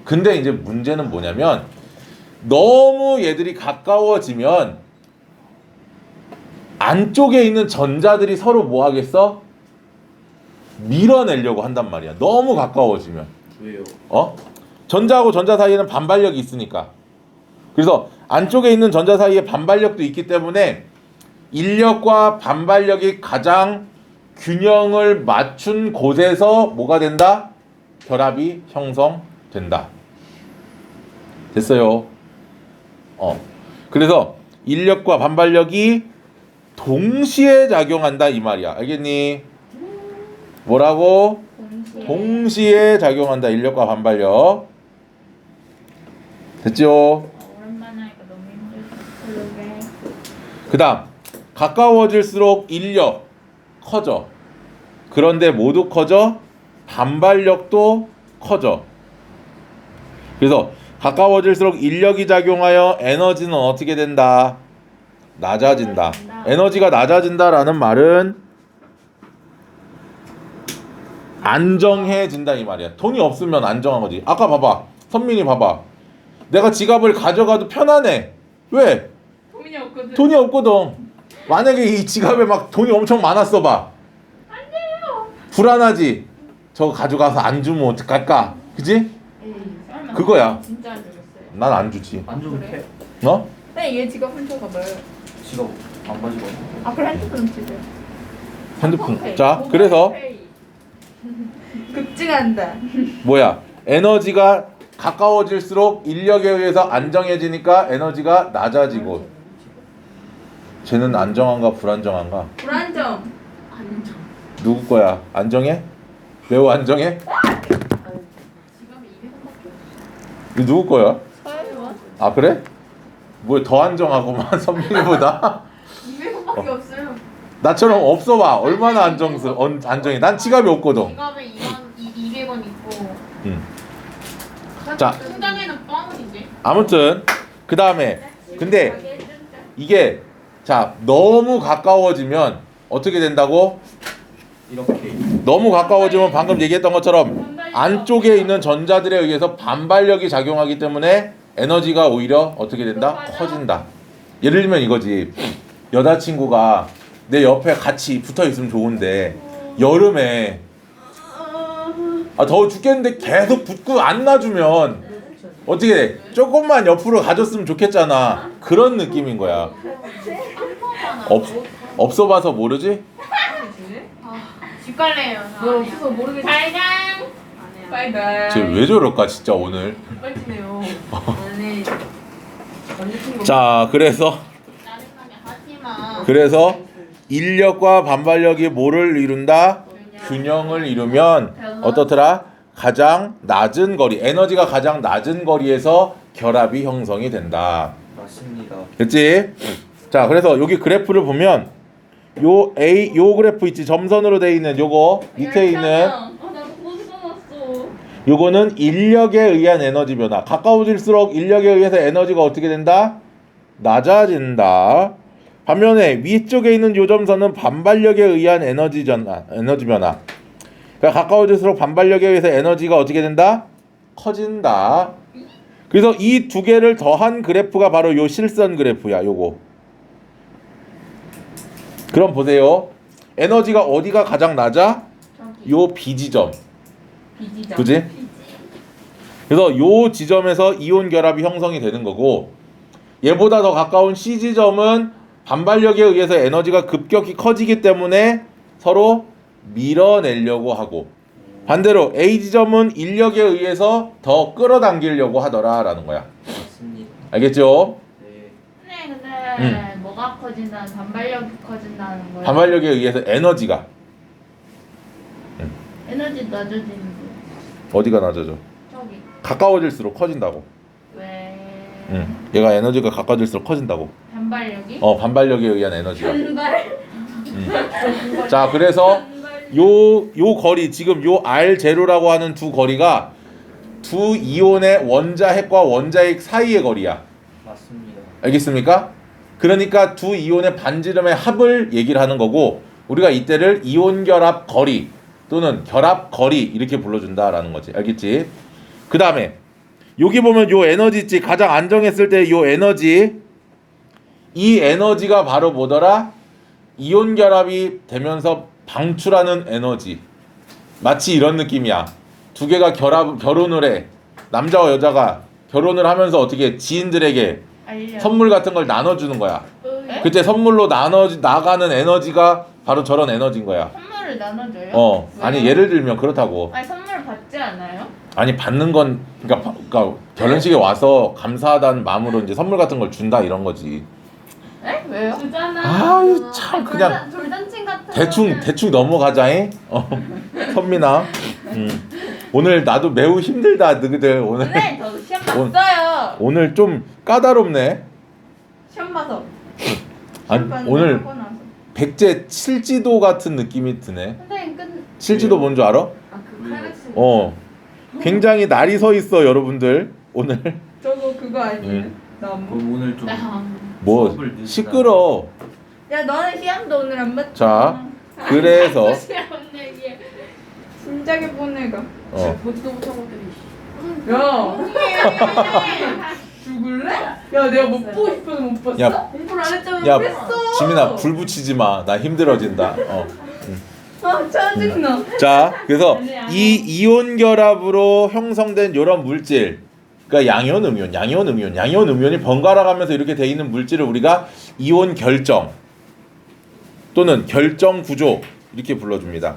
근데 이제 문제는 뭐냐면 너무 얘들이 가까워지면 안쪽에 있는 전자들이 서로 뭐 하겠어? 밀어내려고 한단 말이야. 너무 가까워지면. 왜요? 전자하고 전자 사이에는 반발력이 있으니까. 그래서 안쪽에 있는 전자 사이에 반발력도 있기 때문에 인력과 반발력이 가장 균형을 맞춘 곳에서 뭐가 된다? 결합이 형성된다. 됐어요. 그래서 인력과 반발력이 동시에 작용한다 이 말이야. 알겠니? 뭐라고? 동시에 작용한다. 인력과 반발력. 됐죠? 오랜만에 하니까 너무 힘들어. 그 다음 가까워질수록 인력 커져. 그런데 모두 커져? 반발력도 커져. 그래서 가까워질수록 인력이 작용하여 에너지는 어떻게 된다? 낮아진다. 에너지가 낮아진다라는 말은 안정해진다 이 말이야. 돈이 없으면 안정한 거지. 아까 봐봐. 선민이 봐봐. 내가 지갑을 가져가도 편안해. 왜? 돈이 없거든. 돈이 없거든. 만약에 이 지갑에 막 돈이 엄청 많았어 봐. 안 돼요. 불안하지. 저거 가져가서 안 주면 어떡할까? 그지? 에이, 설마. 그거야. 진짜 안 주겠어요. 난 안 주지. 안 주면 그래? 패. 어? 네, 얘 지갑 훔쳐가봐요. 지갑 안 가지고. 아, 그래 핸드폰 훔치세요. 핸드폰. 오케이. 자, 모바일 그래서 페이. 급증한다. 뭐야? 에너지가 가까워질수록 인력에 의해서 안정해지니까 에너지가 낮아지고. 쟤는 안정한가 불안정한가? 불안정. 안정. 누구 거야? 안정해? 매우 안정해? 지갑에 200원밖에 없어. 이거 누구 거야? 서해원? 아 그래? 뭐 더 안정하고만 선민이보다? 200원밖에 없어요. 나처럼 없어 봐. 얼마나 안정해. 난 지갑이 없거든. 지갑에 200원 있고. 응. 자. 통장에는 뻥이지. 아무튼 그 다음에 근데 이게 자 너무 가까워지면 어떻게 된다고? 이렇게. 너무 가까워지면 방금 얘기했던 것처럼 안쪽에 있는 전자들에 의해서 반발력이 작용하기 때문에 에너지가 오히려 어떻게 된다? 커진다. 예를 들면 이거지. 여자친구가 내 옆에 같이 붙어 있으면 좋은데 여름에 더워 죽겠는데 계속 붙고 안 놔주면 어떻게 돼? 조금만 옆으로 가줬으면 좋겠잖아. 그런 느낌인 거야. 없어 봐서 모르지? 집 갈래요. 뭐 없어서 모르겠어. 발당. 아니야. 바이바이. 쟤 왜 저럴까 진짜 오늘. 뻘치네요. 아니. 남자친구. 자 그래서 하지마. 그래서 인력과 반발력이 뭐를 이룬다? 균형을 이루면 어떻더라? 가장 낮은 거리, 에너지가 가장 낮은 거리에서 결합이 형성이 된다. 맞습니다. 그렇지? 자, 그래서 여기 그래프를 보면 요 그래프 있지? 점선으로 돼 있는 요거 밑에 있는 나도 못 써놨어. 요거는 인력에 의한 에너지 변화. 가까워질수록 인력에 의해서 에너지가 어떻게 된다? 낮아진다. 반면에 위쪽에 있는 요 점선은 반발력에 의한 에너지 변화. 그러니까 가까워질수록 반발력에 의해서 에너지가 어떻게 된다? 커진다. 그래서 이 두 개를 더한 그래프가 바로 요 실선 그래프야. 요거. 그럼 보세요. 에너지가 어디가 가장 낮아? 요 B 지점. 비지점. 그지? 그래서 요 지점에서 이온 결합이 형성이 되는 거고 얘보다 더 가까운 C 지점은 반발력에 의해서 에너지가 급격히 커지기 때문에 서로 밀어내려고 하고 반대로 A 지점은 인력에 의해서 더 끌어당기려고 하더라라는 거야. 맞습니다. 알겠죠? 네. 네, 근데 뭐가 커진다는 반발력이 커진다는 거예요? 반발력에 의해서 에너지가 에너지 낮아지는 거. 어디가 낮아져? 저기 가까워질수록 커진다고. 왜? 얘가 에너지가 가까워질수록 커진다고. 반발력이? 반발력에 의한 에너지가. 반발. 자, 그래서 요 거리 지금 요 R0라고 하는 두 거리가 두 이온의 원자핵과 원자핵 사이의 거리야. 맞습니다. 알겠습니까? 그러니까 두 이온의 반지름의 합을 얘기를 하는 거고 우리가 이때를 이온 결합 거리 또는 결합 거리 이렇게 불러준다라는 거지. 알겠지? 그 다음에 여기 보면 요 에너지 있지. 가장 안정했을 때 요 에너지 이 에너지가 바로 뭐더라? 이온 결합이 되면서 방출하는 에너지. 마치 이런 느낌이야. 두 개가 결혼을 해. 남자와 여자가 결혼을 하면서 어떻게 지인들에게 알려. 선물 같은 걸 나눠주는 거야. 에? 그때 선물로 나가는 에너지가 바로 저런 에너지인 거야. 선물을 나눠줘요? 어, 왜요? 아니 예를 들면 그렇다고. 아니 선물 받지 않아요? 아니 받는 건 그러니까 결혼식에 와서 감사하다는 마음으로 이제 선물 같은 걸 준다 이런 거지. 에? 왜요? 주잖아. 아유 참 그냥 돌잔칭 같은. 대충 넘어가자잉. 선민아. 오늘 나도 매우 힘들다 너희들 오늘. 네, 저 시험 오늘- 봤어요. 오늘 좀 까다롭네. 시험 봐서. 아니, 시험 오늘 하고 나서. 백제 칠지도 같은 느낌이 드네. 선생님 끝. 칠지도 뭔 줄 알아? 아그 칼같이. 굉장히 날이 서 있어 여러분들. 오늘 저거 그거 아니에요? 나무. 그럼 오늘 좀 뭐 수업을 늦는다. 시끄러. 야 너는 시험도 오늘 안 봤잖아. 자, 그래서 얘기. 진작에 보내가. 보지도 못한 것들이. 야 죽을래? 야 내가 못 보고 싶어서 못 봤어? 야, 공부를 안 했잖아. 야, 했어. 지민아 불 붙이지 마. 나 힘들어진다. 아 짜증나. 자, 그래서 이 이온 결합으로 형성된 이런 물질, 그러니까 양이온, 음이온, 양이온, 음이온, 양이온, 음이온이 번갈아 가면서 이렇게 돼 있는 물질을 우리가 이온 결정 또는 결정 구조 이렇게 불러줍니다.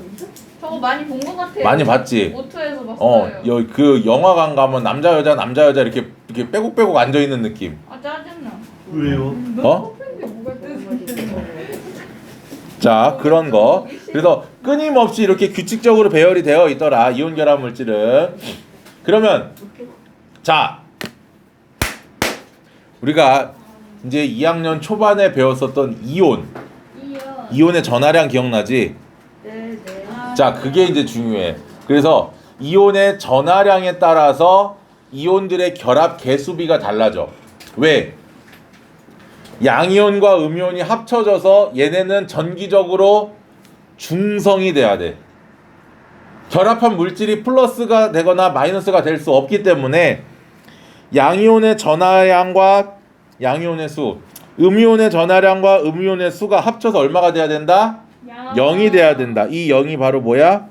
저거 많이 본 것 같아요. 많이 봤지? 오토에서 봤어요. 그 영화관 가면 남자 여자 이렇게 빼곡빼곡 앉아 있는 느낌. 아 짜증나. 왜요? 어? 근데 뭐가 뜻이? 자, 그런 거. 그래서 끊임없이 이렇게 규칙적으로 배열이 되어 있더라. 이온 결합 물질은. 그러면 자, 우리가 이제 2학년 초반에 배웠었던 이온의 전하량 기억나지? 네네. 자, 그게 이제 중요해. 그래서 이온의 전하량에 따라서 이온들의 결합 개수비가 달라져. 왜? 양이온과 음이온이 합쳐져서 얘네는 전기적으로 중성이 돼야 돼. 결합한 물질이 플러스가 되거나 마이너스가 될 수 없기 때문에 양이온의 전하량과 양이온의 수, 음이온의 전하량과 음이온의 수가 합쳐서 얼마가 돼야 된다? 0이 돼야 된다. 이 0이 바로 뭐야?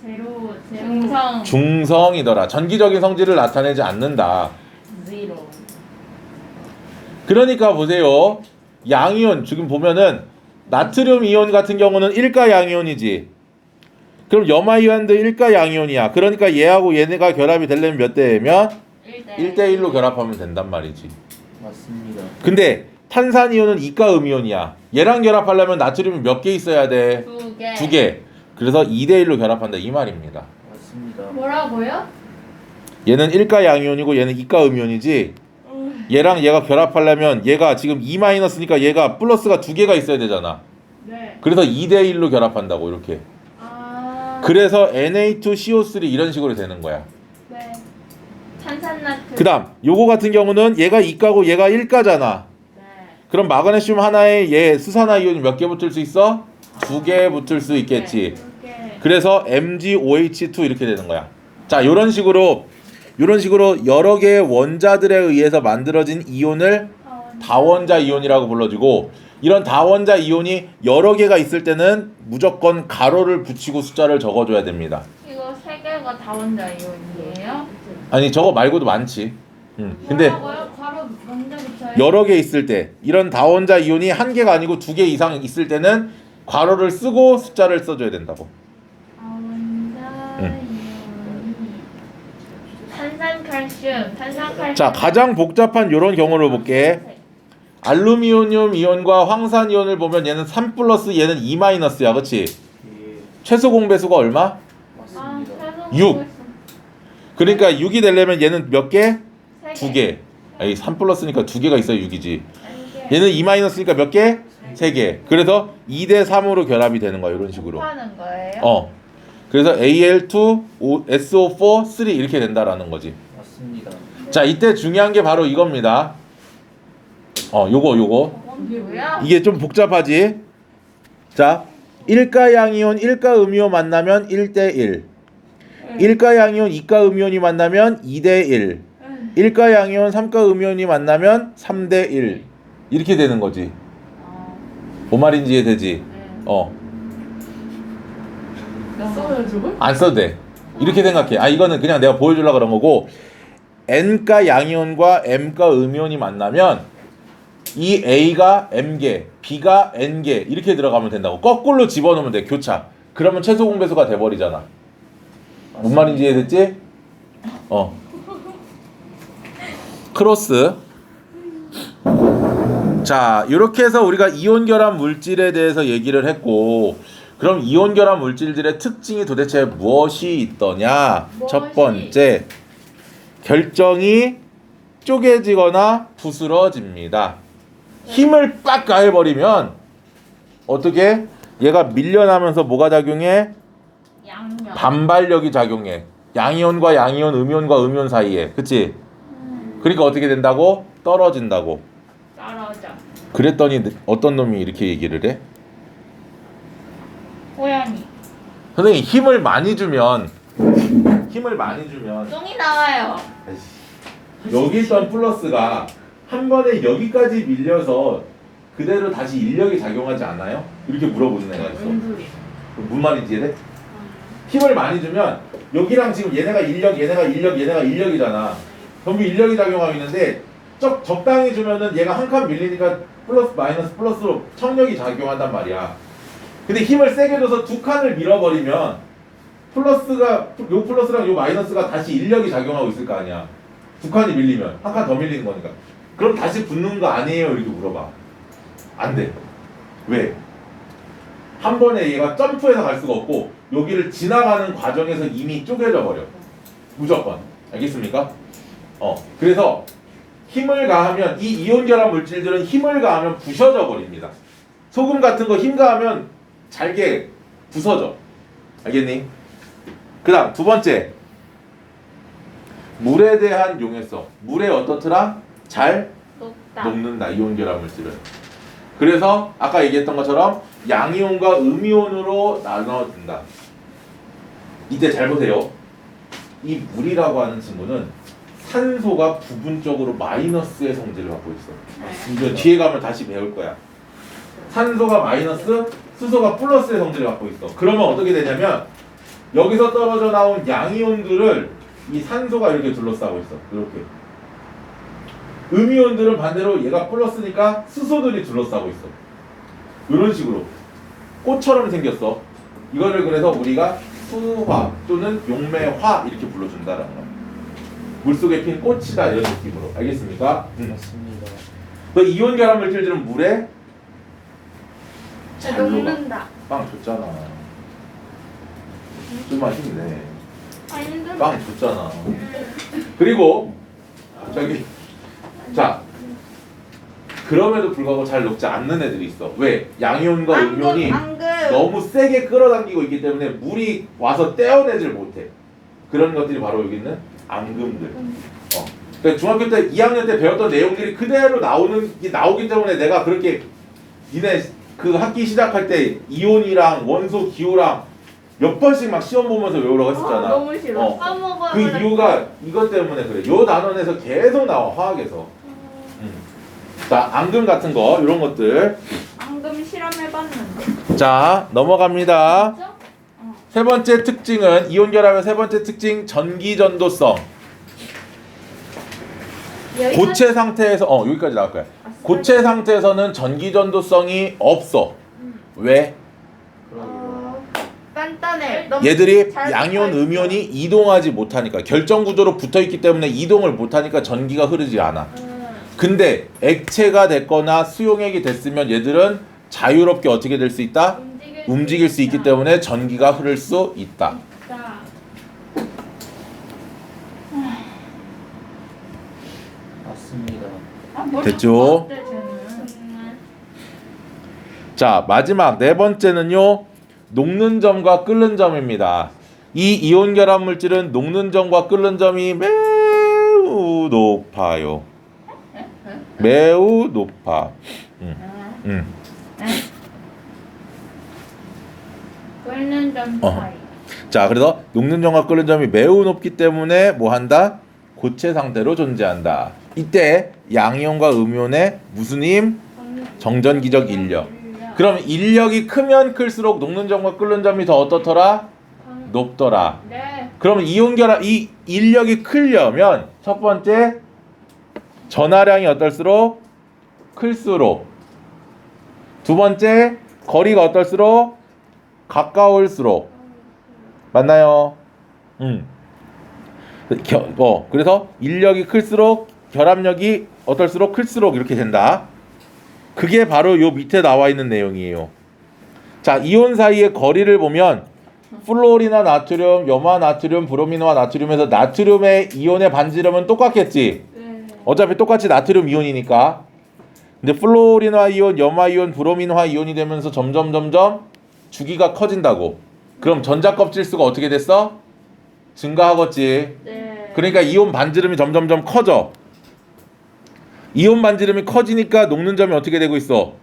제로. 중성. 중성이더라. 전기적인 성질을 나타내지 않는다. 제로. 그러니까 보세요. 양이온 지금 보면은 나트륨 이온 같은 경우는 1가 양이온이지. 그럼 염화이온도 1가 양이온이야. 그러니까 얘하고 얘네가 결합이 되려면 몇 대면 1대1로 결합하면 된단 말이지. 맞습니다. 근데 탄산이온은 2가 음이온이야. 얘랑 결합하려면 나트륨이 몇 개 있어야 돼? 2개. 2개. 그래서 2대1로 결합한다 이 말입니다. 맞습니다. 뭐라고요? 얘는 1가 양이온이고 얘는 2가 음이온이지. 얘랑 얘가 결합하려면 얘가 지금 2-니까 얘가 플러스가 2개가 있어야 되잖아. 네. 그래서 2대1로 결합한다고 이렇게. 아. 그래서 Na2CO3 이런 식으로 되는 거야. 네. 탄산나트. 그다음 요거 같은 경우는 얘가 2가고 얘가 1가잖아. 네. 그럼 마그네슘 하나에 얘 수산화이온이 몇 개 붙을 수 있어? 2개 붙을 수 있겠지. 2개. 그래서 MgOH2 이렇게 되는 거야. 자, 요런 식으로 여러 개의 원자들에 의해서 만들어진 이온을 다원자 이온이라고 불러주고, 이런 다원자 이온이 여러 개가 있을 때는 무조건 가로를 붙이고 숫자를 적어줘야 됩니다. 이거 3개가 다원자 이온이에요? 아니 저거 말고도 많지. 근데 뭐라고요? 바로 먼저 붙여요? 여러 개 있을 때, 이런 다원자 이온이 한 개가 아니고 2개 이상 있을 때는 괄호를 쓰고 숫자를 써줘야 된다고. 다원자 이온이 탄산칼슘. 자, 가장 복잡한 요런 경우를 볼게. 알루미늄 이온과 황산 이온을 보면 얘는 3 플러스 얘는 2 마이너스야, 그렇지? 예. 최소 공배수가 얼마? 맞습니다. 6. 그러니까 6이 되려면 얘는 몇 개? 3개. 2개. 아니 3 플러스니까 2개가 있어야 6이지. 얘는 2 마이너스니까 몇 개? 3개. 그래서 2대 3으로 결합이 되는 거야, 이런 식으로. 하는 거예요? 그래서 Al2, SO4, 3 이렇게 된다라는 거지. 맞습니다. 자, 이때 중요한 게 바로 이겁니다. 요거. 이게 뭐야? 이게 좀 복잡하지? 자, 1가 양이온, 1가 음이온 만나면 1대1. 1가 양이온, 2가 음이온이 만나면 2대1. 1가 양이온, 3가 음이온이 만나면 3대1. 이렇게 되는 거지. 뭔 말인지 이해되지? 써요 저걸? 안 써도 돼. 이렇게 생각해. 이거는 그냥 내가 보여주려고 그런 거고, N가 양이온과 M가 음이온이 만나면 이 A가 M개, B가 N개 이렇게 들어가면 된다고. 거꾸로 집어넣으면 돼, 교차. 그러면 최소 공배수가 돼버리잖아. 뭔 말인지 이해됐지? 크로스. 자, 이렇게 해서 우리가 이온 결합 물질에 대해서 얘기를 했고, 그럼 이온 결합 물질들의 특징이 도대체 무엇이 있더냐? 첫 번째, 결정이 쪼개지거나 부스러집니다. 힘을 빡 가해버리면 어떻게? 얘가 밀려나면서 뭐가 작용해? 양력. 반발력이 작용해. 양이온과 양이온, 음이온과 음이온 사이에. 그치? 그러니까 어떻게 된다고? 떨어진다고. 떨어져. 그랬더니 어떤 놈이 이렇게 얘기를 해? 고양이. 선생님 힘을 많이 주면 똥이 나와요. 여기 있던 플러스가 한 번에 여기까지 밀려서 그대로 다시 인력이 작용하지 않아요? 이렇게 물어보는 애가 있어. 뭔 소리야? 무슨 말인지 이해돼? 힘을 많이 주면 여기랑 지금 얘네가 인력, 얘네가 인력, 얘네가 인력이잖아. 전부 인력이 작용하고 있는데 적당히 주면은 얘가 한 칸 밀리니까 플러스 마이너스 플러스로 청력이 작용한단 말이야. 근데 힘을 세게 줘서 두 칸을 밀어버리면 플러스가 요 플러스랑 요 마이너스가 다시 인력이 작용하고 있을 거 아니야. 두 칸이 밀리면 한 칸 더 밀리는 거니까. 그럼 다시 붙는 거 아니에요? 이렇게 물어봐. 안 돼. 왜? 한 번에 얘가 점프해서 갈 수가 없고 여기를 지나가는 과정에서 이미 쪼개져 버려. 무조건. 알겠습니까? 그래서 힘을 가하면 이 이온 결합 물질들은 힘을 가하면 부셔져 버립니다. 소금 같은 거 힘 가하면 잘게 부서져. 알겠니? 그 다음 두 번째, 물에 대한 용해성. 물에 어떻더라? 잘 녹다. 녹는다. 이온 결합 물질은. 그래서 아까 얘기했던 것처럼 양이온과 음이온으로 나눠진다. 이때 잘 보세요. 이 물이라고 하는 친구는 산소가 부분적으로 마이너스의 성질을 갖고 있어. 이거 뒤에 가면 다시 배울 거야. 산소가 마이너스, 수소가 플러스의 성질을 갖고 있어. 그러면 어떻게 되냐면 여기서 떨어져 나온 양이온들을 이 산소가 이렇게 둘러싸고 있어. 이렇게. 음이온들은 반대로 얘가 플러스니까 수소들이 둘러싸고 있어. 이런 식으로 꽃처럼 생겼어. 이거를 그래서 우리가 수화 또는 용매화 이렇게 불러준다라는 거야. 물속에 핀 꽃이다 이런 느낌으로. 알겠습니까? 맞습니다. 그 이온 결합 물질들은 물에 잘 녹아. 녹는다. 빵 줬잖아. 좀만 힘내. 힘들어. 빵 줬잖아. 그리고 저기 자 그럼에도 불구하고 잘 녹지 않는 애들이 있어. 왜? 양이온과 음이온이 앙금. 너무 세게 끌어당기고 있기 때문에 물이 와서 떼어내질 못해. 그런 것들이 바로 여기 있는 앙금들. 그러니까 중학교 때 2학년 때 배웠던 내용들이 그대로 나오기 때문에 내가 그렇게 니네 그 학기 시작할 때 이온이랑 원소 기호랑 몇 번씩 막 시험 보면서 외우라고 했었잖아. 너무 싫어. 까먹어요. 그 이유가 이것 때문에 그래. 요 단원에서 계속 나와 화학에서. 자, 앙금 같은 거 이런 것들. 앙금 실험해봤는데. 자, 넘어갑니다. 진짜? 세 번째 특징은 이온 결합의 세 번째 특징 전기전도성. 고체 상태에서 여기까지 나올 거야. 고체 상태에서는 전기전도성이 없어. 왜? 단단해. 너무 얘들이 잘 양이온, 붙어있어. 음이온이 이동하지 못하니까 결정 구조로 붙어 있기 때문에 이동을 못하니까 전기가 흐르지 않아. 근데 액체가 됐거나 수용액이 됐으면 얘들은 자유롭게 어떻게 될 수 있다? 움직일 수 있기 때문에 전기가 흐를 수 있다. 자, 맞습니다. 됐죠? 어때, 쟤는? 자, 마지막 네 번째는요. 녹는 점과 끓는 점입니다. 이 이온 결합 물질은 녹는 점과 끓는 점이 매우 높아요. 매우 높아. 끓는 점 차이. 자, 그래서 녹는 점과 끓는 점이 매우 높기 때문에 뭐 한다? 고체 상태로 존재한다. 이때 양이온과 음이온의 무슨 힘? 정전기적 인력. 그럼 인력이 크면 클수록 녹는 점과 끓는 점이 더 어떻더라? 높더라. 네. 그러면 이온 결합 이 인력이 크려면 첫 번째 전하량이 어떨수록 클수록, 두 번째 거리가 어떨수록 가까울수록. 맞나요? 그래서 인력이 클수록 결합력이 어떨수록 클수록 이렇게 된다. 그게 바로 요 밑에 나와 있는 내용이에요. 자, 이온 사이의 거리를 보면 플로리나 나트륨, 염화 나트륨, 브로민화 나트륨에서 나트륨의 이온의 반지름은 똑같겠지. 네. 어차피 똑같이 나트륨 이온이니까. 근데 플로리나 이온, 염화 이온, 브로민화 이온이 되면서 점점 주기가 커진다고. 그럼 전자 껍질 수가 어떻게 됐어? 증가하겠지. 네. 그러니까 이온 반지름이 점점점 커져. 이온 반지름이 커지니까 녹는 점이 어떻게 되고 있어?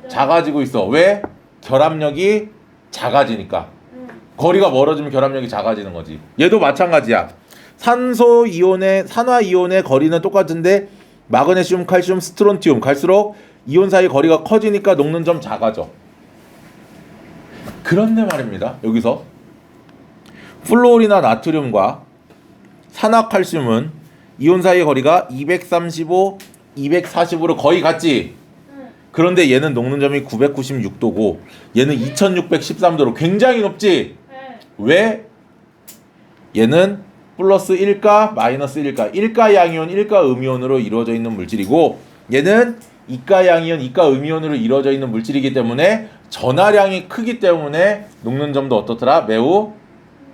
작아지고 있어. 왜? 결합력이 작아지니까. 거리가 멀어지면 결합력이 작아지는 거지. 얘도 마찬가지야. 산소 이온의 산화 이온의 거리는 똑같은데 마그네슘, 칼슘, 스트론튬 갈수록 이온 사이 거리가 커지니까 녹는 점 작아져. 그런데 말입니다. 여기서 플루오리나 나트륨과 산화칼슘은 이온 사이의 거리가 235, 240으로 거의 같지. 그런데 얘는 녹는 점이 996도고 얘는 2613도로 굉장히 높지. 왜? 얘는 플러스 1가 마이너스 1가 1가 양이온 1가 음이온으로 이루어져 있는 물질이고 얘는 2가 양이온 2가 음이온으로 이루어져 있는 물질이기 때문에 전하량이 크기 때문에 녹는 점도 어떻더라? 매우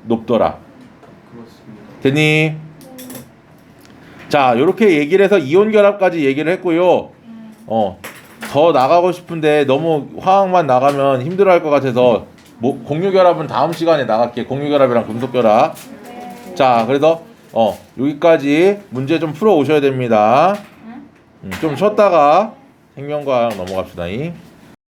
높더라. 그렇습니다. 됐니? 자, 이렇게 얘기를 해서 이온 결합까지 얘기를 했고요. 더 나가고 싶은데 너무 화학만 나가면 힘들어할 것 같아서 공유 결합은 다음 시간에 나갈게. 공유 결합이랑 금속 결합. 자, 그래서 여기까지 문제 좀 풀어 오셔야 됩니다. 좀 쉬었다가 생명과학 넘어갑시다.